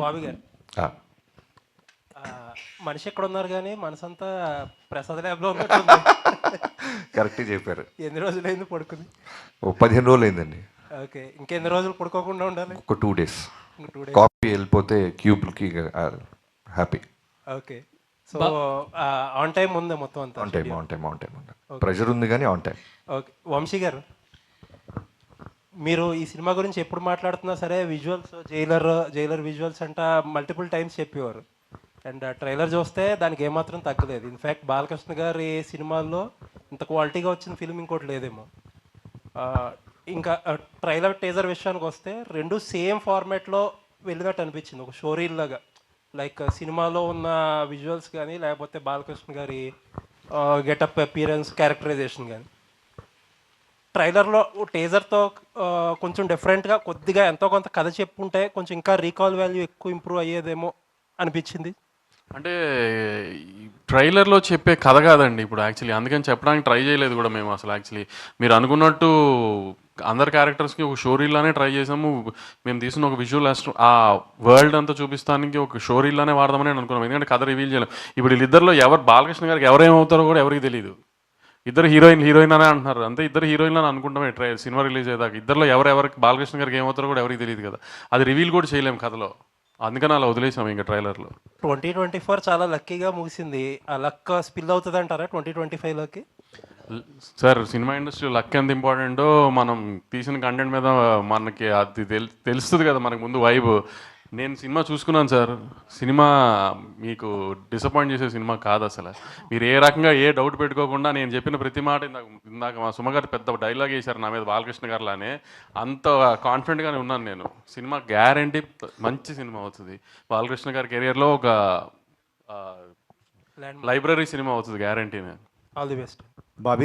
బాబీ గారు ఆ, ఆ, మనిషి ఎక్కడ ఉన్నారు కానీ మనసంతా ప్రసాద్ ల్యాబ్లో ఉన్నట్టుంది. కరెక్ట్గా చెప్పారు. ఎన్ని రోజులైంది పడుకుని? ఓ 15 రోజులు అయిందండి. ఓకే, ఇంకెన్ని రోజులు పడుకోకుండా ఉండాలి? ఒక 2 days. ఇంక 2 days. కాపీ వెళ్ళిపోతే క్యూబ్కి happy. Okay, so on time ఉంది మొత్తం అంతా? ఆన్ టైం ప్రెషర్ ఉంది కానీ ఆన్ టైం. ఓకే, వంశీ గారు, మీరు ఈ సినిమా గురించి ఎప్పుడు మాట్లాడుతున్నా సరే విజువల్స్, జైలర్ విజువల్స్ అంట మల్టిపుల్ టైమ్స్ చెప్పేవారు. అండ్ ట్రైలర్ చూస్తే దానికి ఏమాత్రం తగ్గలేదు. ఇన్ఫ్యాక్ట్ బాలకృష్ణ గారి సినిమాల్లో ఇంత క్వాలిటీగా వచ్చిన ఫిల్మ్ ఇంకోటి లేదేమో. ఆ, ఇంకా ట్రైలర్ టీజర్ విషయానికి వస్తే రెండు సేమ్ ఫార్మాట్లో వెళ్ళినట్టు అనిపించింది, ఒక షోరీల్ లాగా. లైక్ సినిమాలో ఉన్న విజువల్స్ కానీ లేకపోతే బాలకృష్ణ గారి గెటప్, అపియరెన్స్, క్యారెక్టరైజేషన్ కానీ ట్రైలర్లో టీజర్తో కొంచెం డిఫరెంట్గా కొద్దిగా ఎంతో కొంత కథ చెప్పుంటే కొంచెం ఇంకా రీకాల్ వాల్యూ ఎక్కువ ఇంప్రూవ్ అయ్యేదేమో అనిపించింది. అంటే ట్రైలర్లో చెప్పే కథ కాదండి ఇప్పుడు యాక్చువల్లీ, అందుకని చెప్పడానికి ట్రై చేయలేదు కూడా మేము అసలు. యాక్చువల్లీ మీరు అనుకున్నట్టు అందరి క్యారెక్టర్స్కి ఒక షోరీలానే ట్రై చేసాము. మేము తీసిన ఒక విజువల్ ఆ వరల్డ్ అంతా చూపిస్తానికి ఒక షోరీలానే వాడదామని అనుకున్నాం, ఎందుకంటే కథ రివీల్ చేయలేం. ఇప్పుడు వీళ్ళిద్దరిలో ఎవరు బాలకృష్ణ గారికి ఎవరేమవుతారో కూడా ఎవరికి తెలియదు. ఇద్దరు హీరోయిన్ అనే అంటున్నారు, అంతే. ఇద్దరు హీరోయిన్లు అని అనుకుంటామే సినిమా రిలీజ్ అయ్యేదాకా. ఇద్దరులో ఎవరికి బాలకృష్ణ గారికి ఏమవుతారో కూడా ఎవరికి తెలియదు కదా. అది రివీల్ కూడా చేయలేము కథలో, అందుకని అలా వదిలేసాం ఇంకా ట్రైలర్లో. 2024 చాలా లక్కీగా ముగిసింది. ఆ లక్ స్పిల్ అవుతుంది అంటారా 2025లోకి? సార్, సినిమా ఇండస్ట్రీ లక్ ఎంత ఇంపార్టెంటో మనం తీసిన కంటెంట్ మీద మనకి అది తెలుస్తుంది కదా మనకు ముందు వైబ్. నేను సినిమా చూసుకున్నాను సార్, సినిమా మీకు డిసప్పాయింట్ చేసే సినిమా కాదు అసలు. మీరు ఏ రకంగా ఏ డౌట్ పెట్టుకోకుండా నేను చెప్పిన ప్రతి మాట ఇందాక మా సుమగారు పెద్ద డైలాగ్ వేశారు నా మీద బాలకృష్ణ గారులానే, అంత కాన్ఫిడెంట్గానే ఉన్నాను నేను. సినిమా గ్యారంటీ మంచి సినిమా అవుతుంది. బాలకృష్ణ గారి కెరియర్లో ఒక లైబ్రరీ సినిమా అవుతుంది గ్యారంటీనే. All the best. బాబీ